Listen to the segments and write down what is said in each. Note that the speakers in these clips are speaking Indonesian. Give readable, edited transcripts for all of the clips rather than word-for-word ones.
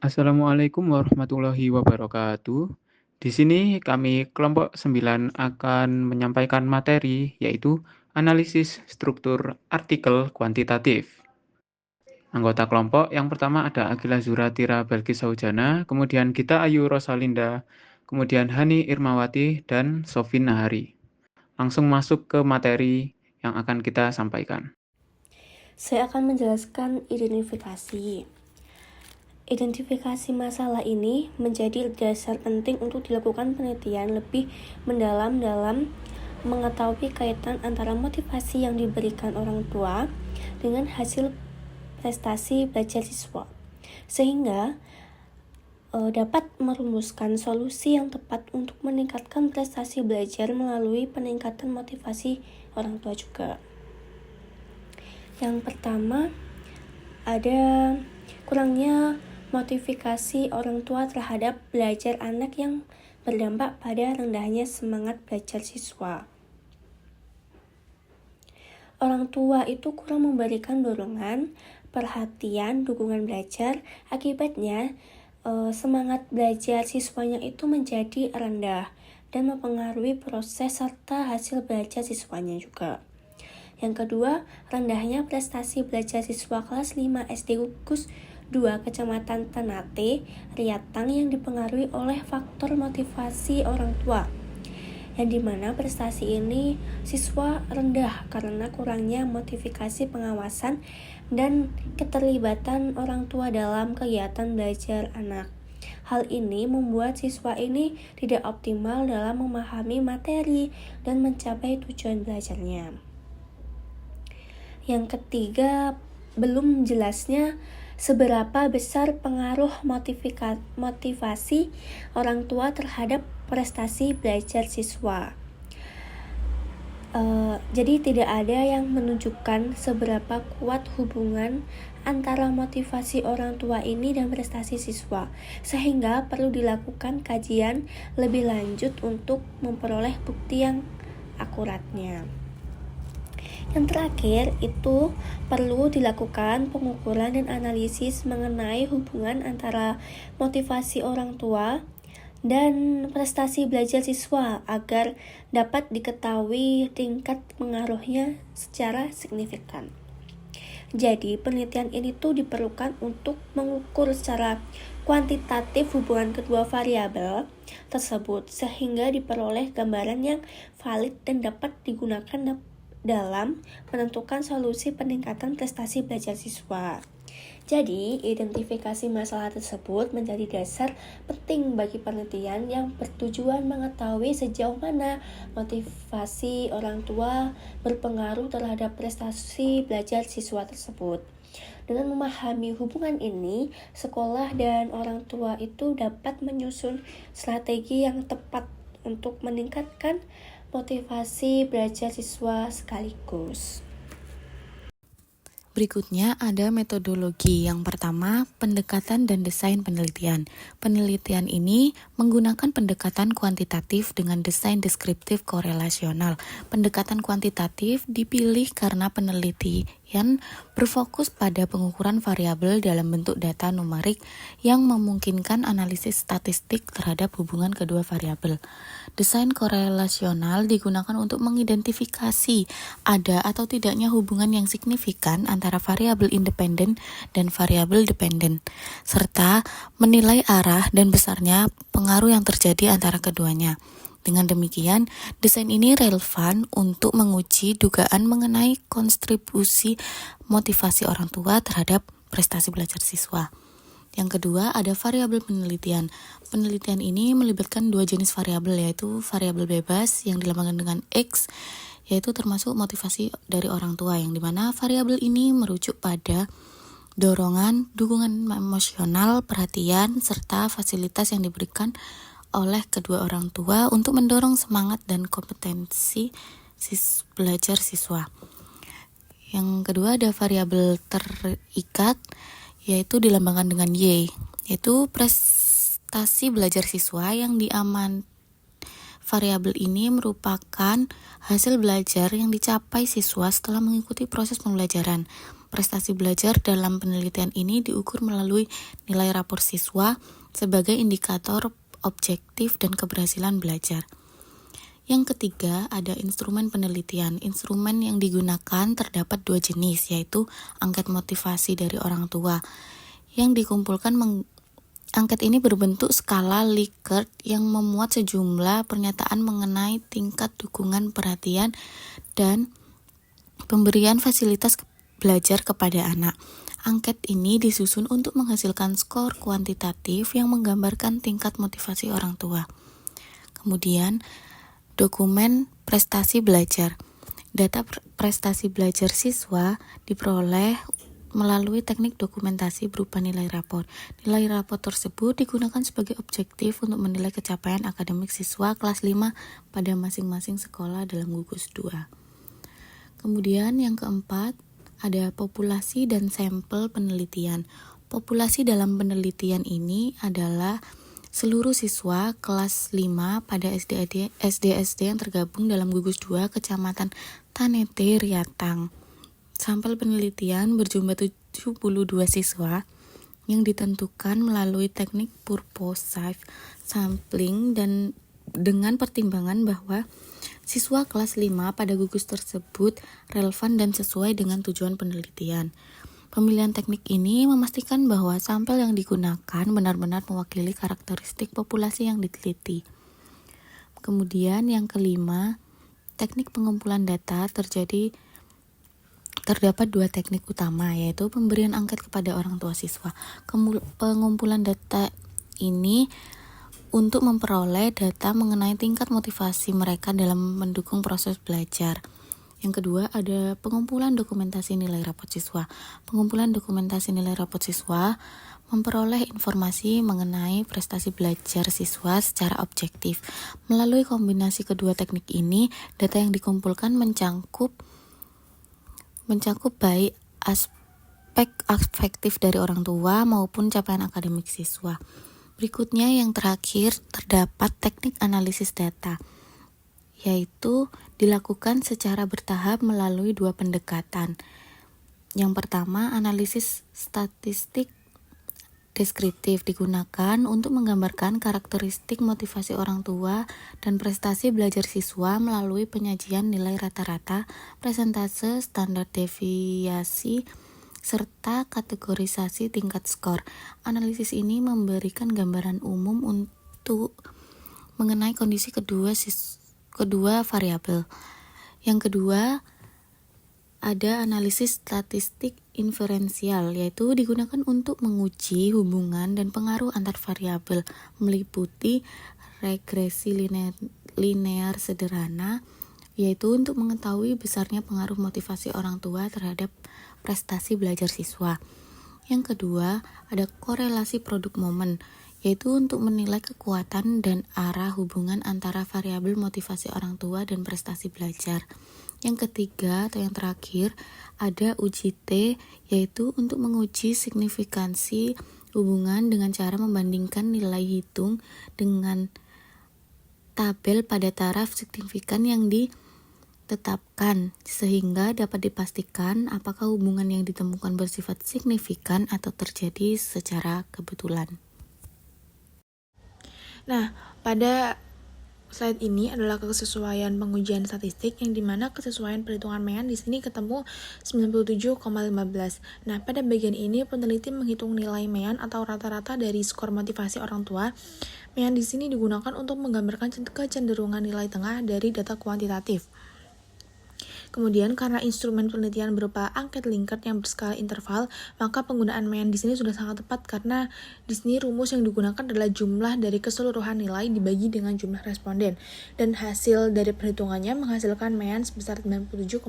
Assalamualaikum warahmatullahi wabarakatuh. Di sini kami kelompok 9 akan menyampaikan materi yaitu analisis struktur artikel kuantitatif. Anggota kelompok yang pertama ada Agila Zuratira Balkis Saujana, kemudian Gita Ayu Rosalinda, kemudian Hani Irmawati, dan Sofin Nahari. Langsung masuk ke materi yang akan kita sampaikan. Saya akan menjelaskan identifikasi. Identifikasi masalah ini menjadi dasar penting untuk dilakukan penelitian lebih mendalam dalam mengetahui kaitan antara motivasi yang diberikan orang tua dengan hasil prestasi belajar siswa, sehingga dapat merumuskan solusi yang tepat untuk meningkatkan prestasi belajar melalui peningkatan motivasi orang tua juga. Yang pertama, ada kurangnya motivasi orang tua terhadap belajar anak yang berdampak pada rendahnya semangat belajar siswa. Orang tua itu kurang memberikan dorongan, perhatian, dukungan belajar. Akibatnya, semangat belajar siswanya itu menjadi rendah dan mempengaruhi proses serta hasil belajar siswanya juga. Yang kedua, rendahnya prestasi belajar siswa kelas 5 SD Gugus 2 Kecamatan Ternate, Riatang yang dipengaruhi oleh faktor motivasi orang tua, yang dimana prestasi ini siswa rendah karena kurangnya motivasi pengawasan dan keterlibatan orang tua dalam kegiatan belajar anak. Hal ini membuat siswa ini tidak optimal dalam memahami materi dan mencapai tujuan belajarnya. Yang ketiga, belum jelasnya seberapa besar pengaruh motivasi orang tua terhadap prestasi belajar siswa. Jadi tidak ada yang menunjukkan seberapa kuat hubungan antara motivasi orang tua ini dan prestasi siswa, sehingga perlu dilakukan kajian lebih lanjut untuk memperoleh bukti yang akuratnya. Yang terakhir itu perlu dilakukan pengukuran dan analisis mengenai hubungan antara motivasi orang tua dan prestasi belajar siswa agar dapat diketahui tingkat pengaruhnya secara signifikan. Jadi penelitian ini tuh diperlukan untuk mengukur secara kuantitatif hubungan kedua variabel tersebut sehingga diperoleh gambaran yang valid dan dapat digunakan dalam menentukan solusi peningkatan prestasi belajar siswa. Jadi, identifikasi masalah tersebut menjadi dasar penting bagi penelitian yang bertujuan mengetahui sejauh mana motivasi orang tua berpengaruh terhadap prestasi belajar siswa tersebut. Dengan memahami hubungan ini, sekolah dan orang tua itu dapat menyusun strategi yang tepat untuk meningkatkan motivasi belajar siswa sekaligus. Berikutnya ada metodologi. Yang pertama, pendekatan dan desain penelitian. Penelitian ini menggunakan pendekatan kuantitatif dengan desain deskriptif korelasional. Pendekatan kuantitatif dipilih karena penelitian berfokus pada pengukuran variabel dalam bentuk data numerik yang memungkinkan analisis statistik terhadap hubungan kedua variabel. Desain korelasional digunakan untuk mengidentifikasi ada atau tidaknya hubungan yang signifikan antara variabel independen dan variabel dependen, serta menilai arah dan besarnya pengaruh yang terjadi antara keduanya. Dengan demikian, desain ini relevan untuk menguji dugaan mengenai kontribusi motivasi orang tua terhadap prestasi belajar siswa. Yang kedua, ada variabel penelitian. Penelitian ini melibatkan dua jenis variabel, yaitu variabel bebas yang dilambangkan dengan X, yaitu termasuk motivasi dari orang tua, yang dimana variabel ini merujuk pada dorongan, dukungan emosional, perhatian, serta fasilitas yang diberikan oleh kedua orang tua untuk mendorong semangat dan kompetensi belajar siswa. Yang kedua ada variabel terikat, yaitu dilambangkan dengan Y, yaitu prestasi belajar siswa yang diaman. Variabel ini merupakan hasil belajar yang dicapai siswa setelah mengikuti proses pembelajaran. Prestasi belajar dalam penelitian ini diukur melalui nilai rapor siswa sebagai indikator objektif dan keberhasilan belajar. Yang ketiga, ada instrumen penelitian. Instrumen yang digunakan terdapat 2 jenis, yaitu angket motivasi dari orang tua. Yang dikumpulkan angket ini berbentuk skala Likert yang memuat sejumlah pernyataan mengenai tingkat dukungan perhatian dan pemberian fasilitas belajar kepada anak. Angket ini disusun untuk menghasilkan skor kuantitatif yang menggambarkan tingkat motivasi orang tua. Kemudian, dokumen prestasi belajar. Data prestasi belajar siswa diperoleh melalui teknik dokumentasi berupa nilai rapor. Nilai rapor tersebut digunakan sebagai objektif untuk menilai capaian akademik siswa kelas 5 pada masing-masing sekolah dalam gugus 2. Kemudian yang keempat, ada populasi dan sampel penelitian. Populasi dalam penelitian ini adalah seluruh siswa kelas 5 pada SD yang tergabung dalam gugus 2 Kecamatan Tanete, Riatang. Sampel penelitian berjumlah 72 siswa yang ditentukan melalui teknik purposive sampling dan dengan pertimbangan bahwa siswa kelas 5 pada gugus tersebut relevan dan sesuai dengan tujuan penelitian. Pemilihan teknik ini memastikan bahwa sampel yang digunakan benar-benar mewakili karakteristik populasi yang diteliti. Kemudian yang kelima, teknik pengumpulan data terdapat 2 teknik utama, yaitu pemberian angket kepada orang tua siswa. Pengumpulan data ini untuk memperoleh data mengenai tingkat motivasi mereka dalam mendukung proses belajar. Yang kedua, ada pengumpulan dokumentasi nilai rapor siswa. Pengumpulan dokumentasi nilai rapor siswa memperoleh informasi mengenai prestasi belajar siswa secara objektif. Melalui kombinasi kedua teknik ini, data yang dikumpulkan mencakup baik aspek afektif dari orang tua maupun capaian akademik siswa. Berikutnya yang terakhir, terdapat teknik analisis data, yaitu dilakukan secara bertahap melalui 2 pendekatan. Yang pertama, analisis statistik deskriptif digunakan untuk menggambarkan karakteristik motivasi orang tua dan prestasi belajar siswa melalui penyajian nilai rata-rata, persentase, standar deviasi, serta kategorisasi tingkat skor. Analisis ini memberikan gambaran umum untuk mengenai kondisi kedua variabel. Yang kedua, ada analisis statistik inferensial, yaitu digunakan untuk menguji hubungan dan pengaruh antar variabel, meliputi regresi linear sederhana, yaitu untuk mengetahui besarnya pengaruh motivasi orang tua terhadap prestasi belajar siswa. Yang kedua, ada korelasi produk momen, yaitu untuk menilai kekuatan dan arah hubungan antara variabel motivasi orang tua dan prestasi belajar. Yang ketiga atau yang terakhir, ada uji T, yaitu untuk menguji signifikansi hubungan dengan cara membandingkan nilai hitung dengan tabel pada taraf signifikan yang ditetapkan, sehingga dapat dipastikan apakah hubungan yang ditemukan bersifat signifikan atau terjadi secara kebetulan. Nah, pada slide ini adalah kesesuaian pengujian statistik, yang dimana kesesuaian perhitungan Mean di sini ketemu 97,15. Nah, pada bagian ini peneliti menghitung nilai Mean atau rata-rata dari skor motivasi orang tua. Mean di sini digunakan untuk menggambarkan kecenderungan nilai tengah dari data kuantitatif. Kemudian karena instrumen penelitian berupa angket Likert yang berskala interval, maka penggunaan Mean di sini sudah sangat tepat karena di sini rumus yang digunakan adalah jumlah dari keseluruhan nilai dibagi dengan jumlah responden, dan hasil dari perhitungannya menghasilkan Mean sebesar 97,15.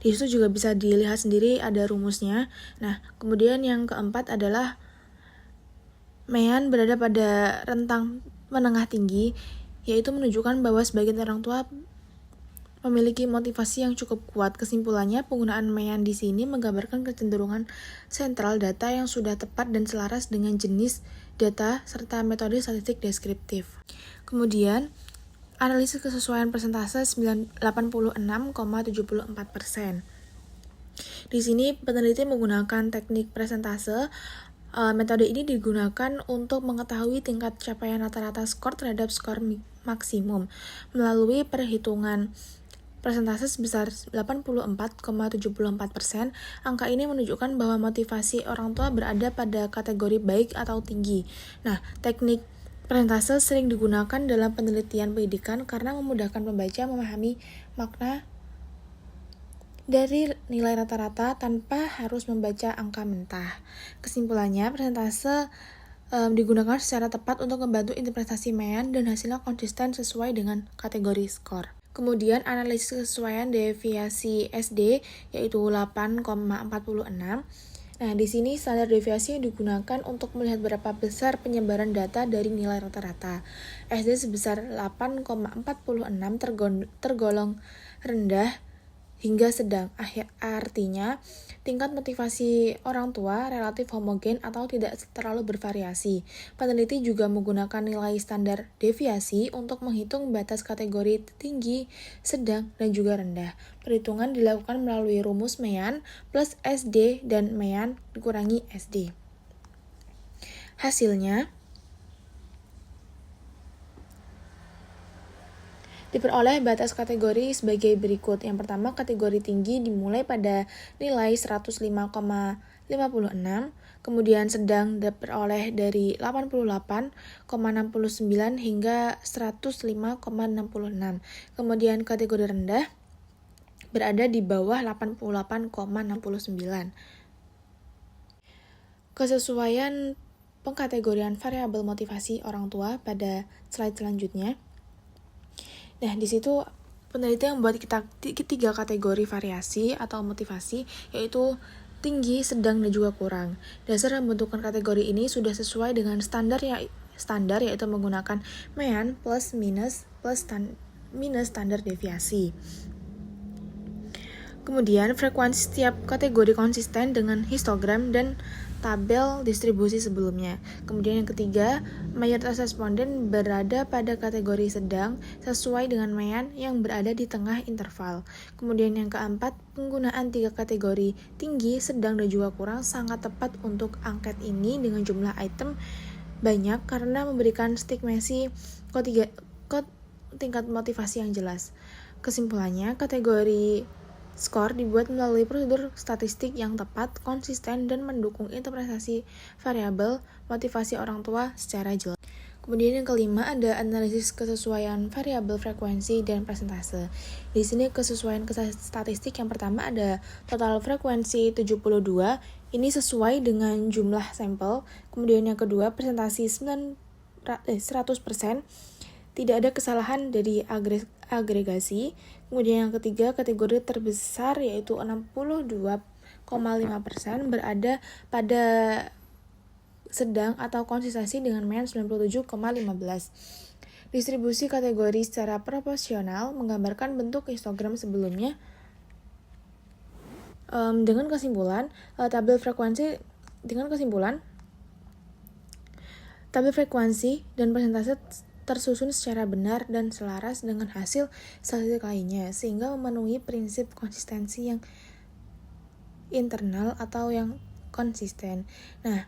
Di situ juga bisa dilihat sendiri ada rumusnya. Nah, kemudian yang keempat adalah Mean berada pada rentang menengah tinggi, yaitu menunjukkan bahwa sebagian orang tua memiliki motivasi yang cukup kuat. Kesimpulannya, penggunaan Mean di sini menggambarkan kecenderungan sentral data yang sudah tepat dan selaras dengan jenis data serta metode statistik deskriptif. Kemudian, analisis kesesuaian persentase 86,74%. Di sini peneliti menggunakan teknik presentase. Metode ini digunakan untuk mengetahui tingkat capaian rata-rata skor terhadap skor maksimum melalui perhitungan persentase sebesar 84,74%. Angka ini menunjukkan bahwa motivasi orang tua berada pada kategori baik atau tinggi. Nah, teknik persentase sering digunakan dalam penelitian pendidikan karena memudahkan pembaca memahami makna dari nilai rata-rata tanpa harus membaca angka mentah. Kesimpulannya, persentase digunakan secara tepat untuk membantu interpretasi Mean dan hasilnya konsisten sesuai dengan kategori skor. Kemudian analisis kesesuaian deviasi SD yaitu 8,46. Nah, di sini standar deviasi yang digunakan untuk melihat berapa besar penyebaran data dari nilai rata-rata. SD sebesar 8,46 tergolong rendah hingga sedang. Artinya, tingkat motivasi orang tua relatif homogen atau tidak terlalu bervariasi. Peneliti juga menggunakan nilai standar deviasi untuk menghitung batas kategori tinggi, sedang, dan juga rendah. Perhitungan dilakukan melalui rumus Mean plus SD dan Mean dikurangi SD. Hasilnya diperoleh batas kategori sebagai berikut. Yang pertama, kategori tinggi dimulai pada nilai 105,56, kemudian sedang diperoleh dari 88,69 hingga 105,66. Kemudian kategori rendah berada di bawah 88,69. Kesesuaian pengkategorian variabel motivasi orang tua pada slide selanjutnya. Nah, di situ peneliti membuat kita 3 kategori variasi atau motivasi, yaitu tinggi, sedang, dan juga kurang. Dasar pembentukan kategori ini sudah sesuai dengan standar yaitu menggunakan Mean plus minus standar deviasi. Kemudian frekuensi setiap kategori konsisten dengan histogram dan tabel distribusi sebelumnya. Kemudian yang ketiga, mayoritas responden berada pada kategori sedang sesuai dengan Mean yang berada di tengah interval. Kemudian yang keempat, penggunaan 3 kategori tinggi, sedang, dan juga kurang sangat tepat untuk angket ini dengan jumlah item banyak karena memberikan stigmasi tingkat motivasi yang jelas. Kesimpulannya, kategori skor dibuat melalui prosedur statistik yang tepat, konsisten, dan mendukung interpretasi variabel motivasi orang tua secara jelas. Kemudian yang kelima ada analisis kesesuaian variabel frekuensi dan persentase. Di sini kesesuaian statistik yang pertama ada total frekuensi 72, ini sesuai dengan jumlah sampel. Kemudian yang kedua persentasi 100%, tidak ada kesalahan dari agregasi. Kemudian yang ketiga, kategori terbesar yaitu 62,5% berada pada sedang atau konsistensi dengan Mean 97,15. Distribusi kategori secara proporsional menggambarkan bentuk histogram sebelumnya. Dengan kesimpulan, tabel frekuensi dan persentase tersusun secara benar dan selaras dengan hasil statistik lainnya, sehingga memenuhi prinsip konsistensi yang internal atau yang konsisten. Nah,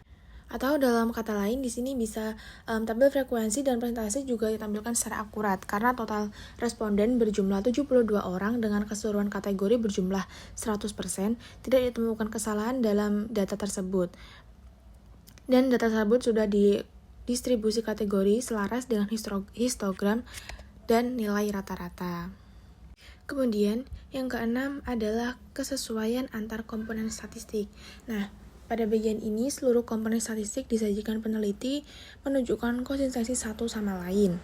atau dalam kata lain di sini bisa tabel frekuensi dan persentase juga ditampilkan secara akurat karena total responden berjumlah 72 orang dengan keseluruhan kategori berjumlah 100%, tidak ditemukan kesalahan dalam data tersebut. Dan data tersebut sudah distribusi kategori selaras dengan histogram dan nilai rata-rata. Kemudian, yang keenam adalah kesesuaian antar komponen statistik. Nah, pada bagian ini, seluruh komponen statistik disajikan peneliti menunjukkan konsistensi satu sama lain.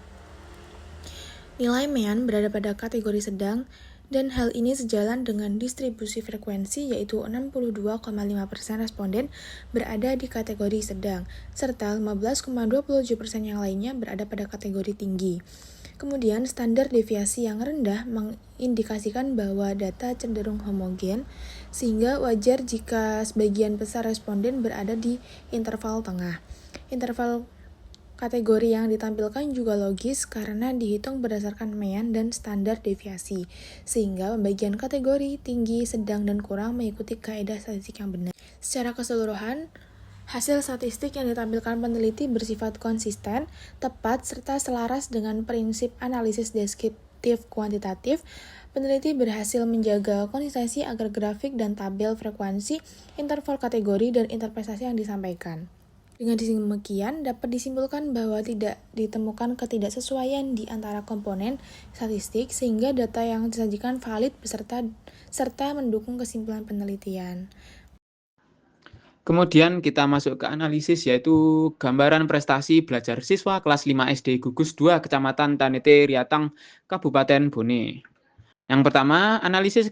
Nilai Mean berada pada kategori sedang, dan hal ini sejalan dengan distribusi frekuensi yaitu 62,5% responden berada di kategori sedang, serta 15,27% yang lainnya berada pada kategori tinggi. Kemudian standar deviasi yang rendah mengindikasikan bahwa data cenderung homogen, sehingga wajar jika sebagian besar responden berada di interval tengah. Interval Kategori yang ditampilkan juga logis karena dihitung berdasarkan mean dan standar deviasi, sehingga pembagian kategori tinggi, sedang, dan kurang mengikuti kaidah statistik yang benar. Secara keseluruhan, hasil statistik yang ditampilkan peneliti bersifat konsisten, tepat, serta selaras dengan prinsip analisis deskriptif kuantitatif. Peneliti berhasil menjaga konsistensi agar grafik dan tabel frekuensi, interval kategori, dan interpretasi yang disampaikan. Dengan demikian, dapat disimpulkan bahwa tidak ditemukan ketidaksesuaian di antara komponen statistik sehingga data yang disajikan valid serta mendukung kesimpulan penelitian. Kemudian kita masuk ke analisis, yaitu gambaran prestasi belajar siswa kelas 5 SD Gugus 2 Kecamatan Tanete Riatang, Kabupaten Bone. Yang pertama, analisis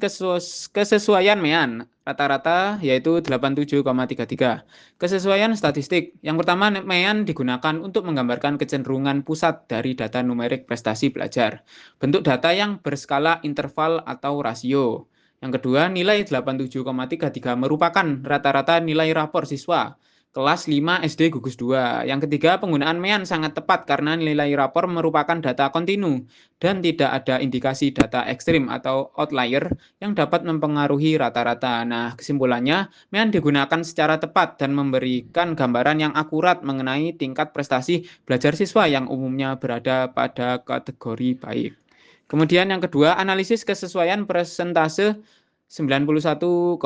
kesesuaian mean rata-rata yaitu 87,33. Kesesuaian statistik. Yang pertama, mean digunakan untuk menggambarkan kecenderungan pusat dari data numerik prestasi belajar. Bentuk data yang berskala interval atau rasio. Yang kedua, nilai 87,33 merupakan rata-rata nilai rapor siswa kelas 5 SD Gugus 2. Yang ketiga, penggunaan mean sangat tepat karena nilai rapor merupakan data kontinu dan tidak ada indikasi data ekstrim atau outlier yang dapat mempengaruhi rata-rata. Nah, kesimpulannya, mean digunakan secara tepat dan memberikan gambaran yang akurat mengenai tingkat prestasi belajar siswa yang umumnya berada pada kategori baik. Kemudian yang kedua, analisis kesesuaian persentase 91,92%.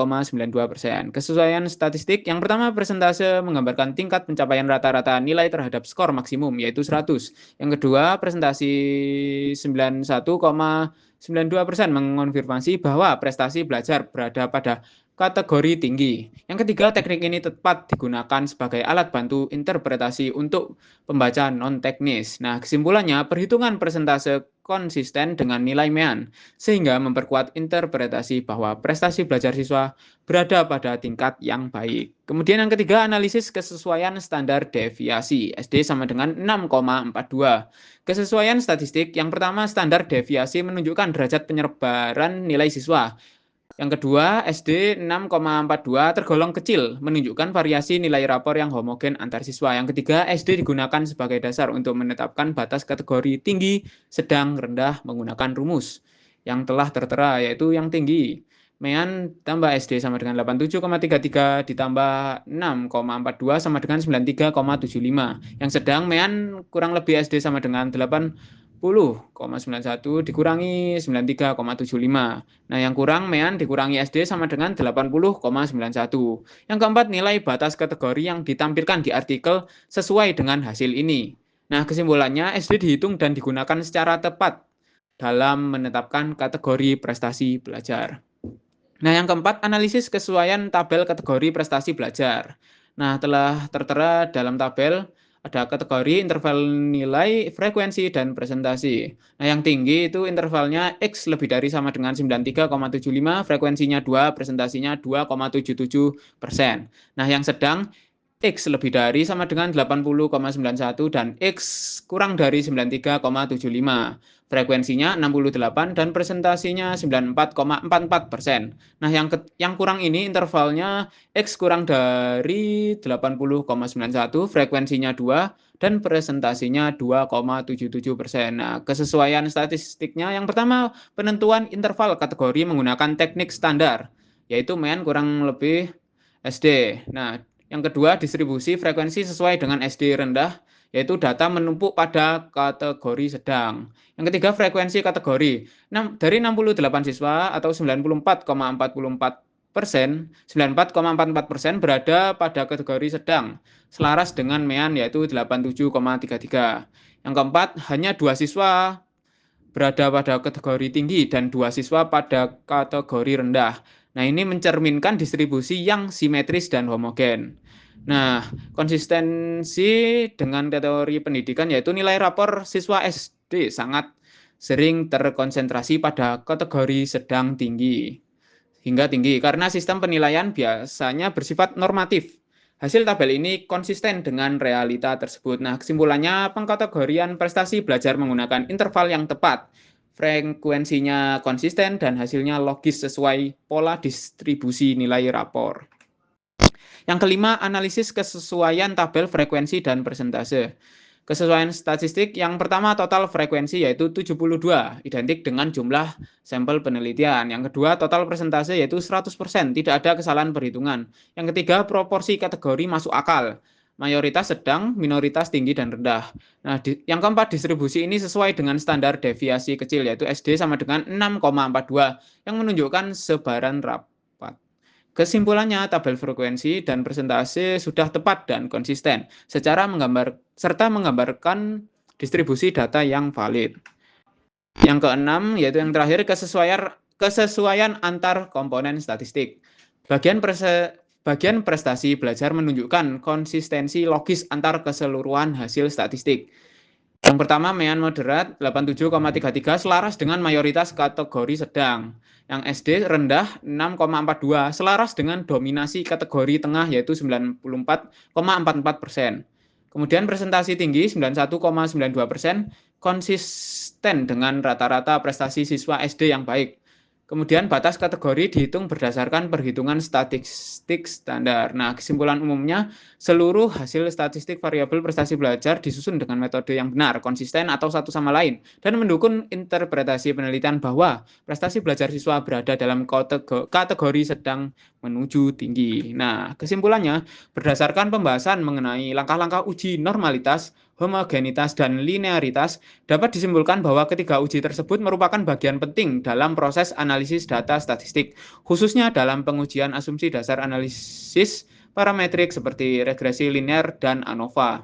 Kesesuaian statistik. Yang pertama, persentase menggambarkan tingkat pencapaian rata-rata nilai terhadap skor maksimum, yaitu 100. Yang kedua, presentasi 91,92% mengonfirmasi bahwa prestasi belajar berada pada kategori tinggi. Yang ketiga, teknik ini tepat digunakan sebagai alat bantu interpretasi untuk pembacaan non-teknis. Nah, kesimpulannya, perhitungan persentase konsisten dengan nilai mean, sehingga memperkuat interpretasi bahwa prestasi belajar siswa berada pada tingkat yang baik. Kemudian yang ketiga, analisis kesesuaian standar deviasi. SD sama dengan 6,42. Kesesuaian statistik. Yang pertama, standar deviasi menunjukkan derajat penyebaran nilai siswa. Yang kedua, SD 6,42 tergolong kecil, menunjukkan variasi nilai rapor yang homogen antar siswa. Yang ketiga, SD digunakan sebagai dasar untuk menetapkan batas kategori tinggi, sedang, rendah menggunakan rumus yang telah tertera, yaitu yang tinggi. Mean tambah SD sama dengan 87,33 ditambah 6,42 sama dengan 93,75. Yang sedang mean kurang lebih SD sama dengan 80,91 dikurangi 93,75. Nah, yang kurang mean dikurangi SD sama dengan 80,91. Yang keempat, nilai batas kategori yang ditampilkan di artikel sesuai dengan hasil ini. Nah, kesimpulannya SD dihitung dan digunakan secara tepat dalam menetapkan kategori prestasi belajar. Nah, yang keempat, analisis kesesuaian tabel kategori prestasi belajar. Nah, telah tertera dalam tabel ada kategori, interval nilai, frekuensi, dan presentasi. Nah, yang tinggi itu intervalnya X lebih dari sama dengan 93,75, frekuensinya 2, presentasinya 2,77%. Nah, yang sedang X lebih dari sama dengan 80,91 dan X kurang dari 93,75. Frekuensinya 68 dan presentasinya 94,44%. Nah, yang kurang ini intervalnya X kurang dari 80,91, frekuensinya 2, dan presentasinya 2,77%. Nah, kesesuaian statistiknya yang pertama, penentuan interval kategori menggunakan teknik standar, yaitu mean kurang lebih SD. Nah, yang kedua, distribusi frekuensi sesuai dengan SD rendah, yaitu data menumpuk pada kategori sedang. Yang ketiga, frekuensi kategori. Dari 68 siswa atau 94,44% berada pada kategori sedang, selaras dengan mean yaitu 87,33. Yang keempat, hanya 2 siswa berada pada kategori tinggi dan 2 siswa pada kategori rendah. Nah, ini mencerminkan distribusi yang simetris dan homogen. Nah, konsistensi dengan teori pendidikan yaitu nilai rapor siswa SD sangat sering terkonsentrasi pada kategori sedang tinggi hingga tinggi karena sistem penilaian biasanya bersifat normatif. Hasil tabel ini konsisten dengan realita tersebut. Nah, kesimpulannya pengkategorian prestasi belajar menggunakan interval yang tepat, frekuensinya konsisten, dan hasilnya logis sesuai pola distribusi nilai rapor. Yang kelima, analisis kesesuaian tabel frekuensi dan persentase. Kesesuaian statistik yang pertama total frekuensi yaitu 72, identik dengan jumlah sampel penelitian. Yang kedua total persentase yaitu 100%, tidak ada kesalahan perhitungan. Yang ketiga proporsi kategori masuk akal, mayoritas sedang, minoritas tinggi dan rendah. Nah, yang keempat distribusi ini sesuai dengan standar deviasi kecil yaitu SD sama dengan 6,42 yang menunjukkan sebaran rapat. Kesimpulannya, tabel frekuensi dan persentase sudah tepat dan konsisten serta menggambarkan distribusi data yang valid. Yang keenam, yaitu yang terakhir, kesesuaian antar komponen statistik. Bagian prestasi belajar menunjukkan konsistensi logis antar keseluruhan hasil statistik. Yang pertama, mean moderat 87,33 selaras dengan mayoritas kategori sedang. Yang SD rendah 6,42 selaras dengan dominasi kategori tengah yaitu 94,44%. Kemudian presentasi tinggi 91,92% konsisten dengan rata-rata prestasi siswa SD yang baik. Kemudian batas kategori dihitung berdasarkan perhitungan statistik standar. Nah, kesimpulan umumnya seluruh hasil statistik variabel prestasi belajar disusun dengan metode yang benar, konsisten atau satu sama lain, dan mendukung interpretasi penelitian bahwa prestasi belajar siswa berada dalam kategori sedang menuju tinggi. Nah, kesimpulannya berdasarkan pembahasan mengenai langkah-langkah uji normalitas, homogenitas, dan linearitas, dapat disimpulkan bahwa ketiga uji tersebut merupakan bagian penting dalam proses analisis data statistik, khususnya dalam pengujian asumsi dasar analisis parametrik seperti regresi linear dan ANOVA.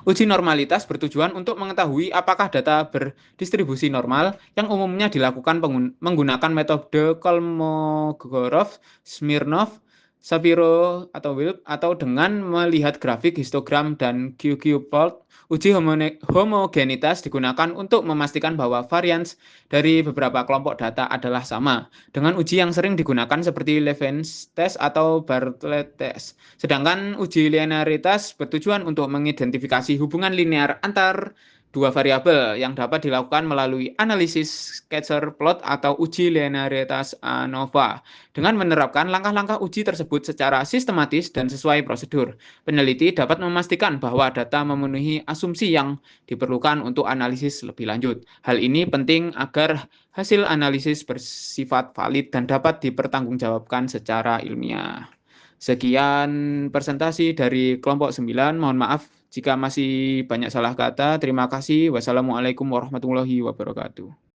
Uji normalitas bertujuan untuk mengetahui apakah data berdistribusi normal yang umumnya dilakukan menggunakan metode Kolmogorov, Smirnov, Shapiro atau Wilk atau dengan melihat grafik histogram dan QQ plot. Uji homogenitas digunakan untuk memastikan bahwa varians dari beberapa kelompok data adalah sama dengan uji yang sering digunakan seperti Levens test atau Bartlett test. Sedangkan uji linearitas bertujuan untuk mengidentifikasi hubungan linear antar dua variabel yang dapat dilakukan melalui analisis scatter plot atau uji linearitas ANOVA. Dengan menerapkan langkah-langkah uji tersebut secara sistematis dan sesuai prosedur, peneliti dapat memastikan bahwa data memenuhi asumsi yang diperlukan untuk analisis lebih lanjut. Hal ini penting agar hasil analisis bersifat valid dan dapat dipertanggungjawabkan secara ilmiah. Sekian presentasi dari kelompok 9. Mohon maaf jika masih banyak salah kata. Terima kasih. Wassalamualaikum warahmatullahi wabarakatuh.